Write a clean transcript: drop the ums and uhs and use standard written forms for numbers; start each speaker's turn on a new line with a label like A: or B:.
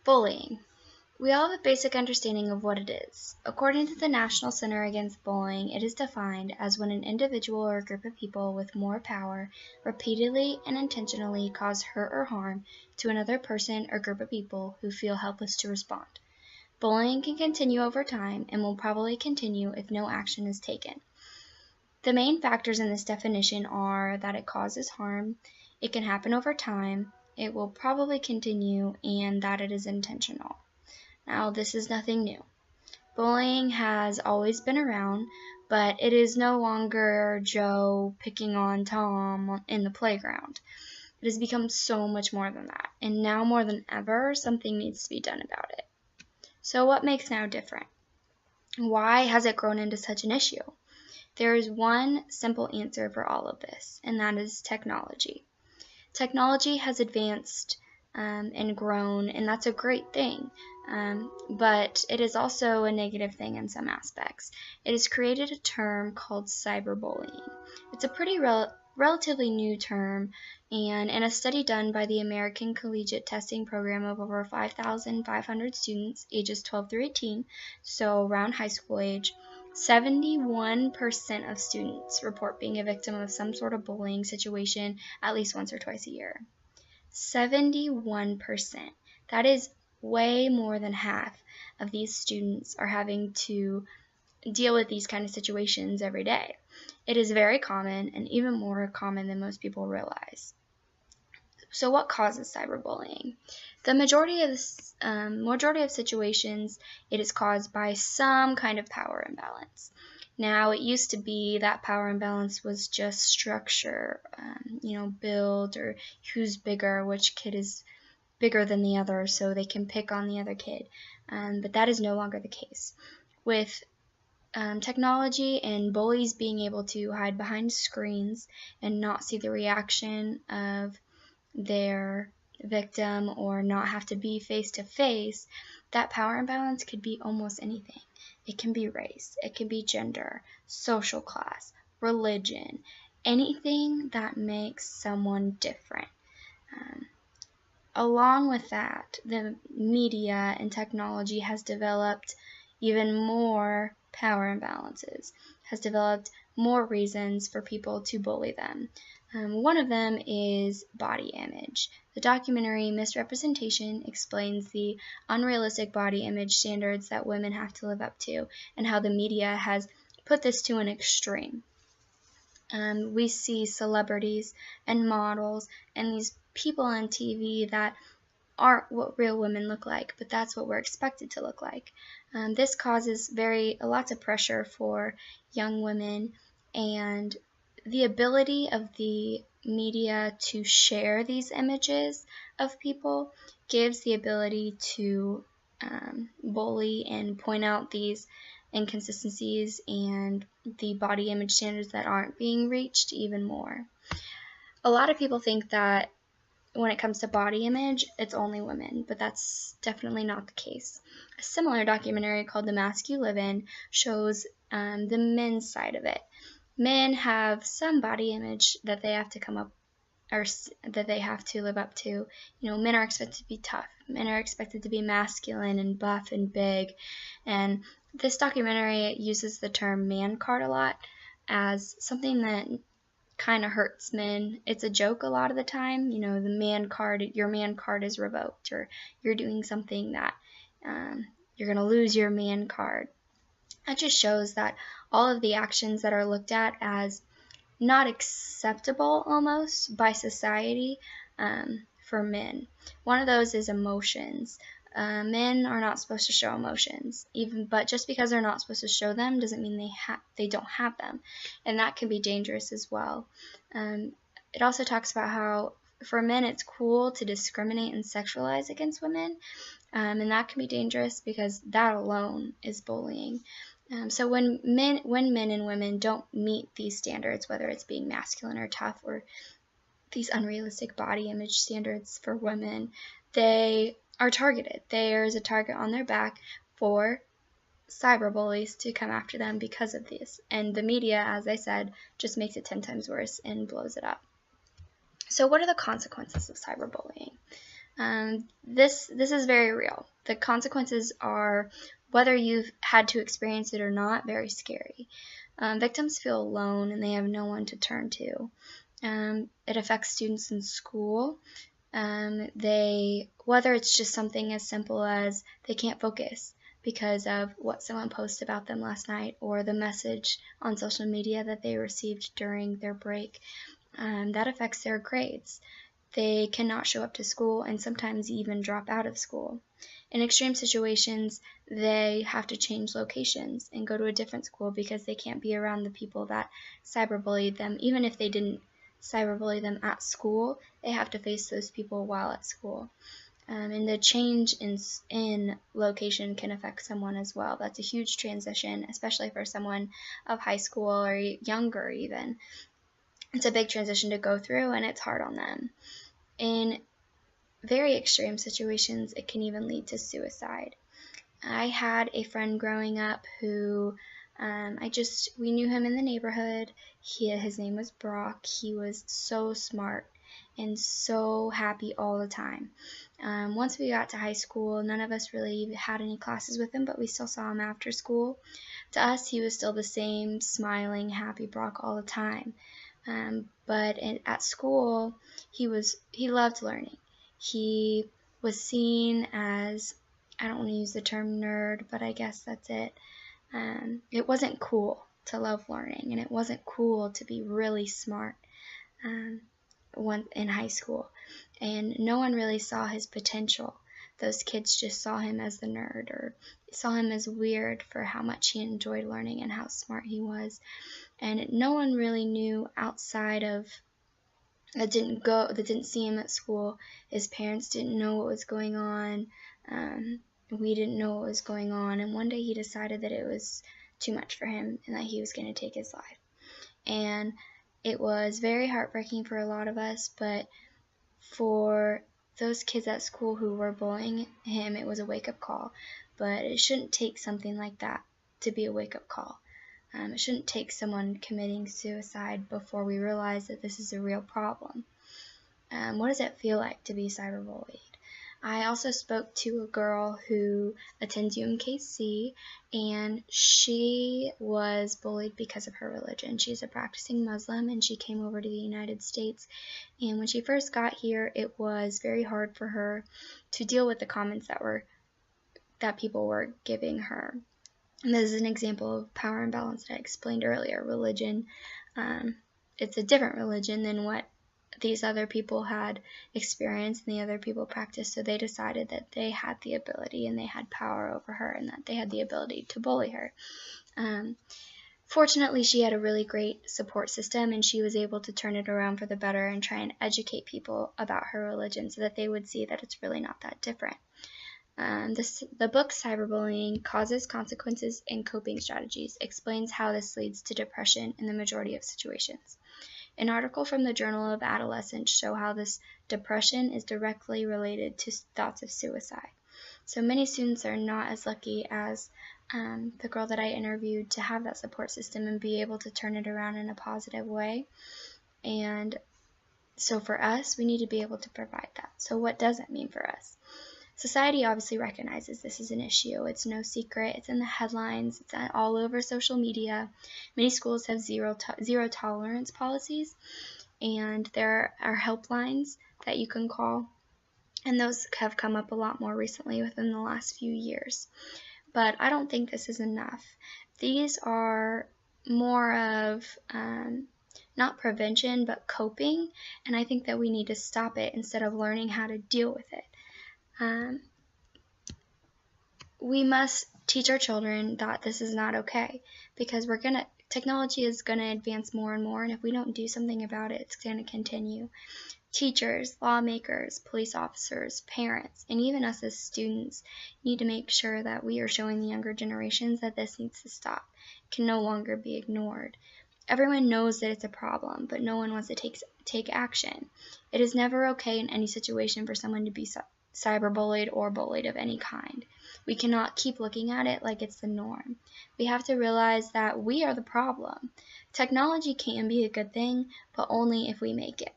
A: Bullying. We all have a basic understanding of what it is. According to the National Center Against Bullying, it is defined as when an individual or a group of people with more power repeatedly and intentionally cause hurt or harm to another person or group of people who feel helpless to respond. Bullying can continue over time and will probably continue if no action is taken. The main factors in this definition are that it causes harm, it can happen over time, it will probably continue, and that it is intentional. Now, this is nothing new. Bullying has always been around, but it is no longer Joe picking on Tom in the playground. It has become so much more than that, and now more than ever, something needs to be done about it. So what makes now different? Why has it grown into such an issue? There is one simple answer for all of this, and that is technology. Technology has advanced and grown, and that's a great thing, but it is also a negative thing in some aspects. It has created a term called cyberbullying. It's a pretty relatively new term, and in a study done by the American Collegiate Testing Program of over 5,500 students ages 12 through 18, so around high school age, 71% of students report being a victim of some sort of bullying situation at least once or twice a year. 71%. That is way more than half of these students are having to deal with these kind of situations every day. It is very common, and even more common than most people realize. So what causes cyberbullying? The majority of situations, it is caused by some kind of power imbalance. Now, it used to be that power imbalance was just structure, build, or who's bigger, which kid is bigger than the other, so they can pick on the other kid. But that is no longer the case. With technology and bullies being able to hide behind screens and not see the reaction of their victim or not have to be face to face, that power imbalance could be almost anything. It can be race, it can be gender, social class, religion, anything that makes someone different. Along with that, the media and technology has developed even more power imbalances, has developed more reasons for people to bully them. One of them is body image. The documentary Misrepresentation explains the unrealistic body image standards that women have to live up to and how the media has put this to an extreme. We see celebrities and models and these people on TV that aren't what real women look like, but that's what we're expected to look like. This causes lots of pressure for young women, and the ability of the media to share these images of people gives the ability to bully and point out these inconsistencies and the body image standards that aren't being reached even more. A lot of people think that when it comes to body image, it's only women, but that's definitely not the case. A similar documentary called The Mask You Live In shows the men's side of it. Men have some body image that they have to that they have to live up to. Men are expected to be tough. Men are expected to be masculine and buff and big. And this documentary uses the term man card a lot as something that kind of hurts men. It's a joke a lot of the time. The man card, your man card is revoked, or you're doing something that you're going to lose your man card. That just shows that all of the actions that are looked at as not acceptable almost by society for men. One of those is emotions. Men are not supposed to show emotions, but just because they're not supposed to show them doesn't mean they don't have them, and that can be dangerous as well. It also talks about how for men it's cool to discriminate and sexualize against women, and that can be dangerous because that alone is bullying. So when men and women don't meet these standards, whether it's being masculine or tough or these unrealistic body image standards for women, they are targeted. There's a target on their back for cyberbullies to come after them because of this. And the media, as I said, just makes it 10 times worse and blows it up. So what are the consequences of cyberbullying? This is very real. The consequences are, whether you've had to experience it or not, very scary. Victims feel alone and they have no one to turn to. It affects students in school. Whether it's just something as simple as they can't focus because of what someone posted about them last night, or the message on social media that they received during their break, that affects their grades. They cannot show up to school and sometimes even drop out of school. In extreme situations, they have to change locations and go to a different school because they can't be around the people that cyberbullied them. Even if they didn't cyberbully them at school, they have to face those people while at school. And the change in location can affect someone as well. That's a huge transition, especially for someone of high school or younger even. It's a big transition to go through, and it's hard on them. In very extreme situations, it can even lead to suicide. I had a friend growing up who we knew him in the neighborhood. His name was Brock. He was so smart and so happy all the time. Once we got to high school, none of us really had any classes with him, but we still saw him after school. To us, he was still the same smiling, happy Brock all the time. But at school, he loved learning. He was seen as, I don't want to use the term nerd, but I guess that's it. It wasn't cool to love learning, and it wasn't cool to be really smart in high school. And no one really saw his potential. Those kids just saw him as the nerd, or saw him as weird for how much he enjoyed learning and how smart he was. And no one really knew outside of that didn't see him at school. His parents didn't know what was going on. We didn't know what was going on. And one day he decided that it was too much for him and that he was going to take his life. And it was very heartbreaking for a lot of us, but for those kids at school who were bullying him, it was a wake-up call. But it shouldn't take something like that to be a wake-up call. It shouldn't take someone committing suicide before we realize that this is a real problem. What does it feel like to be cyberbullied? I also spoke to a girl who attends UMKC, and she was bullied because of her religion. She's a practicing Muslim, and she came over to the United States. And when she first got here, it was very hard for her to deal with the comments that people were giving her. And this is an example of power imbalance that I explained earlier. Religion, it's a different religion than what these other people had experienced and the other people practiced, so they decided that they had the ability and they had power over her and that they had the ability to bully her. Fortunately, she had a really great support system, and she was able to turn it around for the better and try and educate people about her religion so that they would see that it's really not that different. The book Cyberbullying: Causes, Consequences, and Coping Strategies explains how this leads to depression in the majority of situations. An article from the Journal of Adolescence show how this depression is directly related to thoughts of suicide. So many students are not as lucky as the girl that I interviewed to have that support system and be able to turn it around in a positive way. And so for us, we need to be able to provide that. So what does it mean for us? Society obviously recognizes this is an issue. It's no secret. It's in the headlines. It's all over social media. Many schools have zero tolerance policies, and there are helplines that you can call, and those have come up a lot more recently within the last few years. But I don't think this is enough. These are more of not prevention, but coping, and I think that we need to stop it instead of learning how to deal with it. We must teach our children that this is not okay, because technology is going to advance more and more, and if we don't do something about it, it's going to continue. Teachers, lawmakers, police officers, parents, and even us as students need to make sure that we are showing the younger generations that this needs to stop. It can no longer be ignored. Everyone knows that it's a problem, but no one wants to take action. It is never okay in any situation for someone to be cyberbullied or bullied of any kind. We cannot keep looking at it like it's the norm. We have to realize that we are the problem. Technology can be a good thing, but only if we make it.